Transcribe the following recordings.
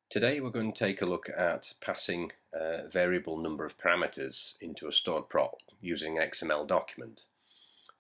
Today we're going to take a look at passing a variable number of parameters into a stored proc using an XML document.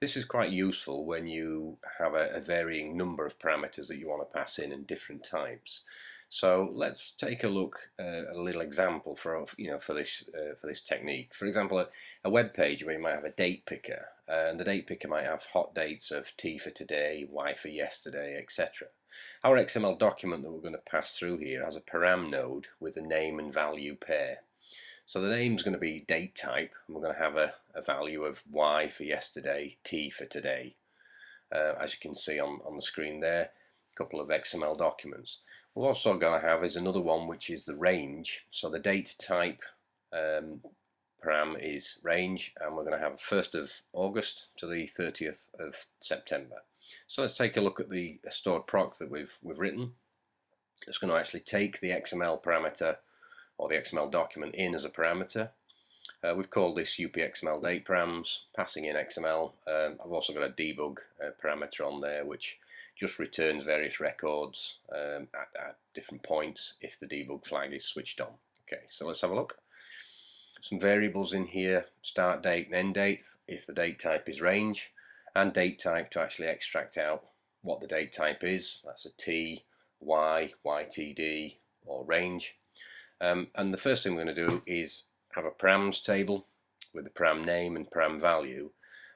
This is quite useful when you have a varying number of parameters that you want to pass in different types. So let's take a look at a little example for this technique. For example, a web page where you might have a date picker, and the date picker might have hot dates of T for today, Y for yesterday, etc. Our XML document that we're going to pass through here has a param node with a name and value pair. So the name is going to be DateType, and we're going to have a value of Y for yesterday, T for today. As you can see on the screen there, a couple of XML documents. We're also going to have is another one which is the range. So the DateType param is range, and we're going to have 1st of August to the 30th of September. So let's take a look at the stored proc that we've written. It's going to actually take the XML parameter or the XML document in as a parameter. We've called this UPXML date params, passing in XML. I've also got a debug parameter on there which just returns various records at different points if the debug flag is switched on. Okay, so let's have a look. Some variables in here: start date and end date if the date type is range, and date type to actually extract out what the date type is. That's a T, Y, YTD or range. And the first thing we're going to do is have a params table with the param name and param value,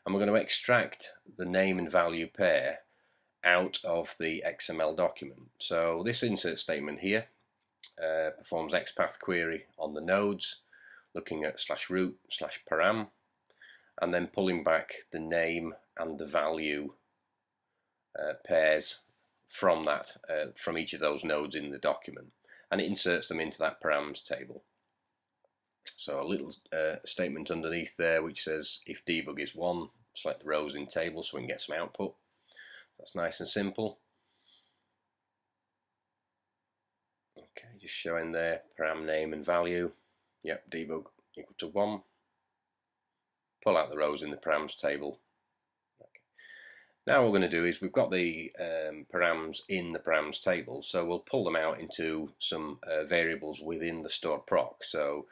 and we're going to extract the name and value pair out of the XML document. So this insert statement here performs XPath query on the nodes, looking at /root/param, and then pulling back the name and the value pairs from from each of those nodes in the document, and it inserts them into that params table. So a little statement underneath there which says if debug is 1, select the rows in table so we can get some output. That's nice and simple. Okay, just showing there param name and value. Yep, debug equal to 1. Pull out the rows in the params table. Okay. Now what we're going to do is we've got the params in the params table, so we'll pull them out into some variables within the stored proc. So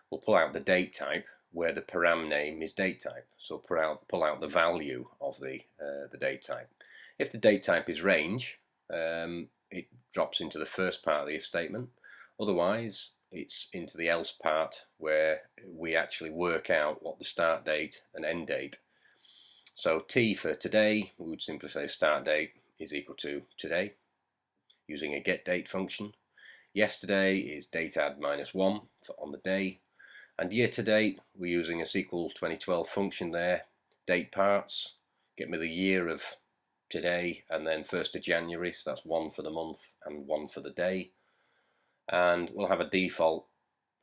we'll pull out the date type where the param name is date type. So pull out the value of the date type. If the date type is range, it drops into the first part of the if statement. Otherwise, it's into the else part where we actually work out what the start date and end date. So T for today, we would simply say start date is equal to today using a getDate function. Yesterday is dateAdd -1 on the day, and year to date we're using a SQL 2012 function there. Date parts, get me the year of today, and then 1st of January, so that's 1 for the month and 1 for the day. And we'll have a default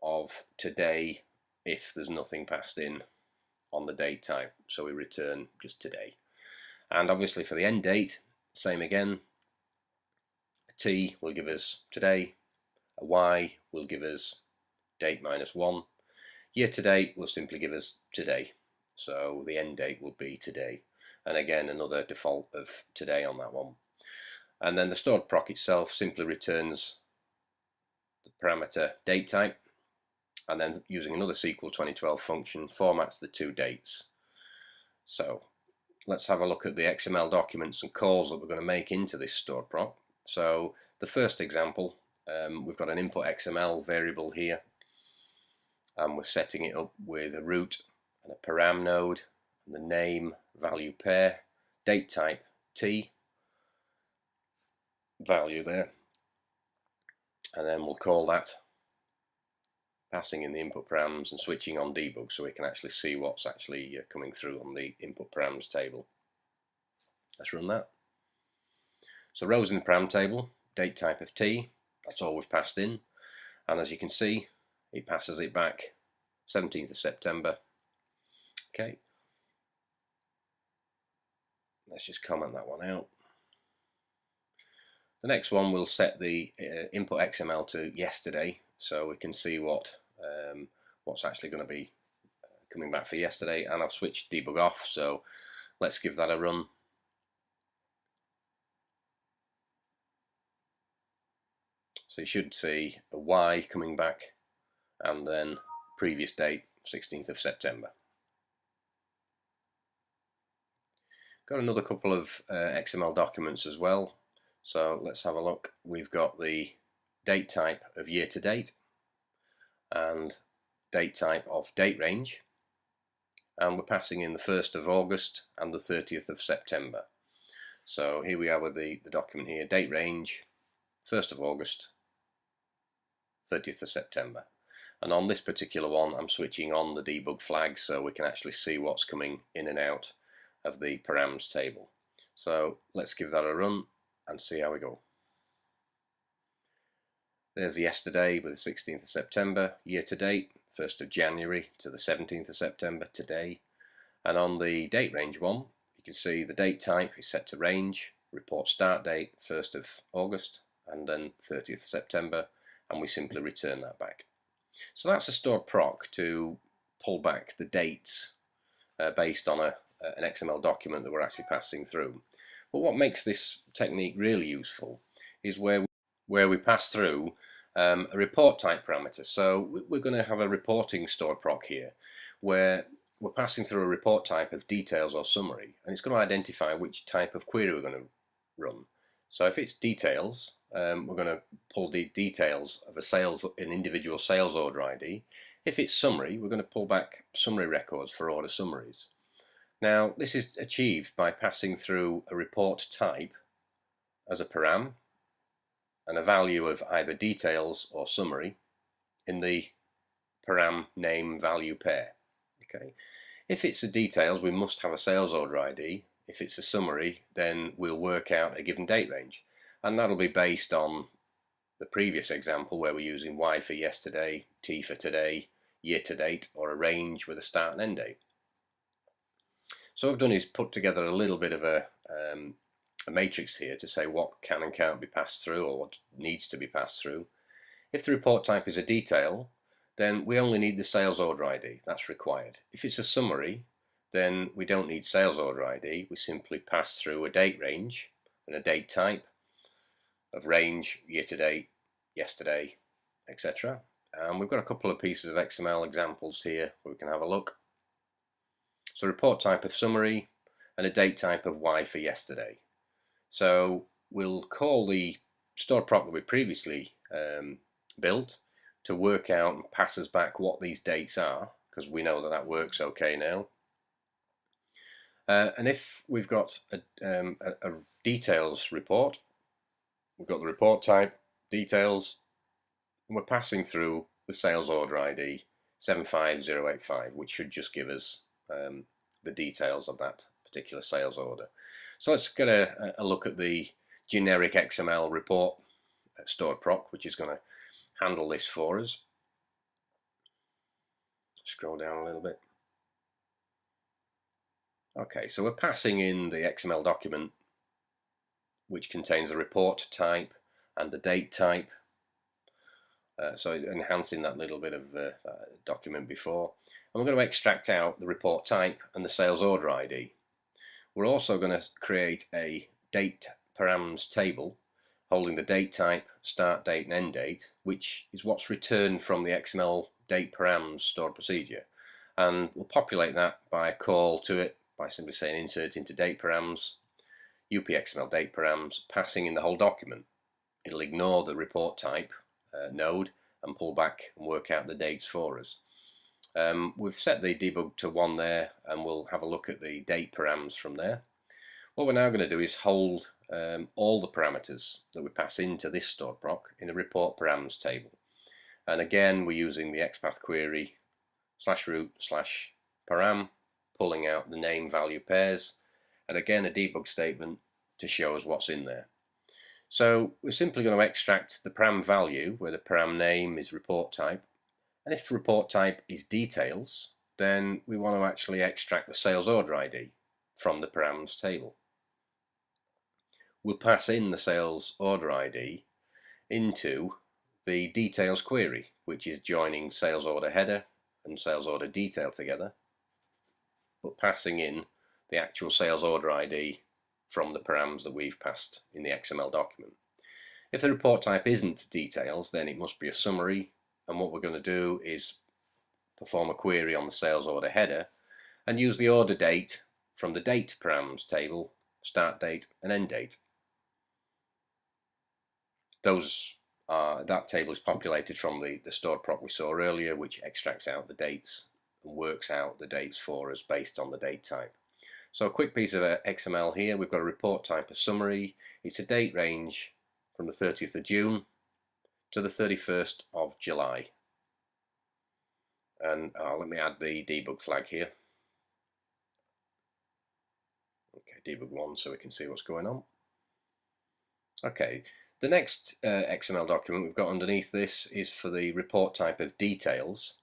of today if there's nothing passed in on the date type, so we return just today. And obviously for the end date, same again. A T will give us today, a Y will give us date -1. Year to date will simply give us today, so the end date will be today, and again another default of today on that one. And then the stored proc itself simply returns the parameter date type, and then using another SQL 2012 function formats the two dates. So let's have a look at the XML documents and calls that we're going to make into this stored proc. So the first example, we've got an input XML variable here, and we're setting it up with a root and a param node, and the name value pair, date type T, value there, and then we'll call that, passing in the input params and switching on debug so we can actually see what's actually coming through on the input params table. Let's run that. So rows in the param table, date type of T, that's all we've passed in, and as you can see it passes it back 17th of September. Okay, let's just comment that one out. The next one, we'll set the input XML to yesterday so we can see what's actually going to be coming back for yesterday, and I've switched debug off, so let's give that a run. So you should see a Y coming back and then previous date 16th of September. Got another couple of XML documents as well, so let's have a look. We've got the date type of year to date and date type of date range, and we're passing in the 1st of August and the 30th of September. So here we are with the document here, date range 1st of August, 30th of September. And on this particular one I'm switching on the debug flag so we can actually see what's coming in and out of the params table. So let's give that a run and see how we go. There's yesterday with the 16th of September, year to date, 1st of January to the 17th of September, today. And on the date range one, you can see the date type is set to range, report start date 1st of August and then 30th of September, and we simply return that back. So that's a stored proc to pull back the dates based on an XML document that we're actually passing through. But what makes this technique really useful is where we pass through a report type parameter. So we're going to have a reporting stored proc here where we're passing through a report type of details or summary, and it's going to identify which type of query we're going to run. So if it's details, we're going to pull the details of an individual sales order ID. If it's summary, we're going to pull back summary records for order summaries. Now this is achieved by passing through a report type as a param and a value of either details or summary in the param name value pair. Okay. If it's a details, we must have a sales order ID. If it's a summary, then we'll work out a given date range, and that'll be based on the previous example where we're using Y for yesterday, T for today, year to date, or a range with a start and end date. So what I've done is put together a little bit of a matrix here to say what can and can't be passed through, or what needs to be passed through. If the report type is a detail, then we only need the sales order ID, that's required. If it's a summary, then we don't need sales order ID, we simply pass through a date range and a date type of range, year to date, yesterday, etc. And we've got a couple of pieces of XML examples here where we can have a look. So report type of summary and a date type of Y for yesterday. So we'll call the stored proc that we previously built to work out and pass us back what these dates are, because we know that that works okay now. And if we've got a details report, we've got the report type, details, and we're passing through the sales order ID 75085, which should just give us the details of that particular sales order. So let's get a look at the generic XML report stored proc, which is going to handle this for us. Scroll down a little bit. Okay, so we're passing in the XML document which contains the report type and the date type. So enhancing that little bit of document before. And we're going to extract out the report type and the sales order ID. We're also going to create a date params table holding the date type, start date and end date, which is what's returned from the XML date params stored procedure. And we'll populate that by a call to it by simply saying insert into date params, UPXML date params, passing in the whole document. It'll ignore the report type node and pull back and work out the dates for us. We've set the debug to 1 there, and we'll have a look at the date params from there. What we're now going to do is hold all the parameters that we pass into this stored proc in a report params table. And again, we're using the XPath query /root/param, pulling out the name value pairs, and again a debug statement to show us what's in there. So we're simply going to extract the param value where the param name is report type, and if report type is details, then we want to actually extract the sales order ID from the params table. We'll pass in the sales order ID into the details query, which is joining sales order header and sales order detail together, but passing in the actual sales order ID from the params that we've passed in the XML document. If the report type isn't details, then it must be a summary, and what we're going to do is perform a query on the sales order header and use the order date from the date params table, start date and end date. That table is populated from the stored proc we saw earlier, which extracts out the dates and works out the dates for us based on the date type. So a quick piece of XML here. We've got a report type, a summary. It's a date range from the 30th of June to the 31st of July. And let me add the debug flag here. Okay, debug 1 so we can see what's going on. Okay, the next XML document we've got underneath this is for the report type of details.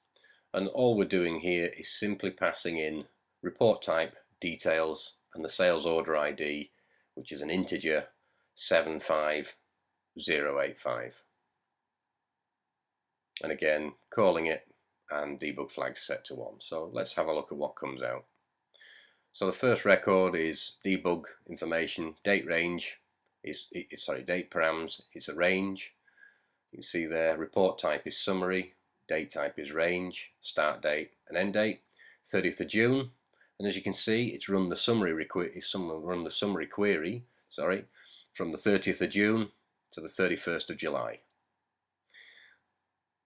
And all we're doing here is simply passing in report type, details, and the sales order ID, which is an integer 75085. And again, calling it and debug flag set to 1. So let's have a look at what comes out. So the first record is debug information, date range date params, it's a range. You can see there report type is summary, date type is range, start date and end date, 30th of June. And as you can see, it's run the summary query from the 30th of June to the 31st of July.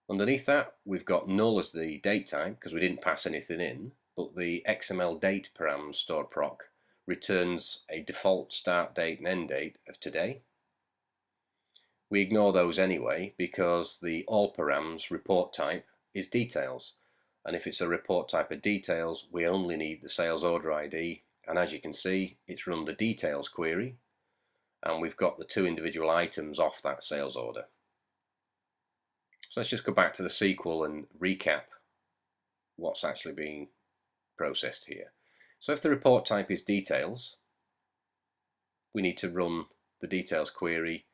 Underneath that, we've got null as the date type because we didn't pass anything in, but the XML date params stored proc returns a default start date and end date of today. We ignore those anyway because the all params report type is details, and if it's a report type of details, we only need the sales order ID, and as you can see, it's run the details query, and we've got the 2 individual items off that sales order. So let's just go back to the SQL and recap what's actually being processed here. So if the report type is details, we need to run the details query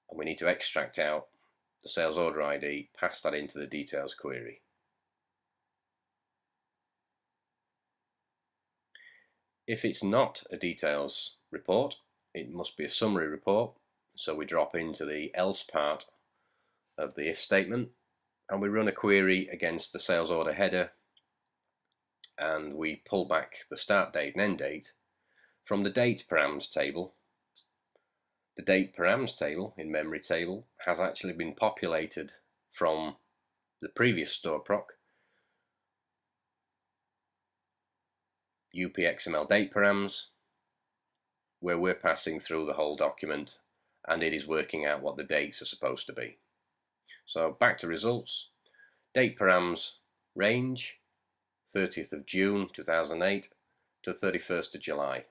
and we need to extract out the sales order ID, pass that into the details query. If it's not a details report, it must be a summary report, so we drop into the else part of the if statement and we run a query against the sales order header and we pull back the start date and end date from the date params table. The date params table in memory table has actually been populated from the previous stored proc UPXML date params, where we're passing through the whole document and it is working out what the dates are supposed to be. So back to results. Date params range 30th of June 2008 to 31st of July.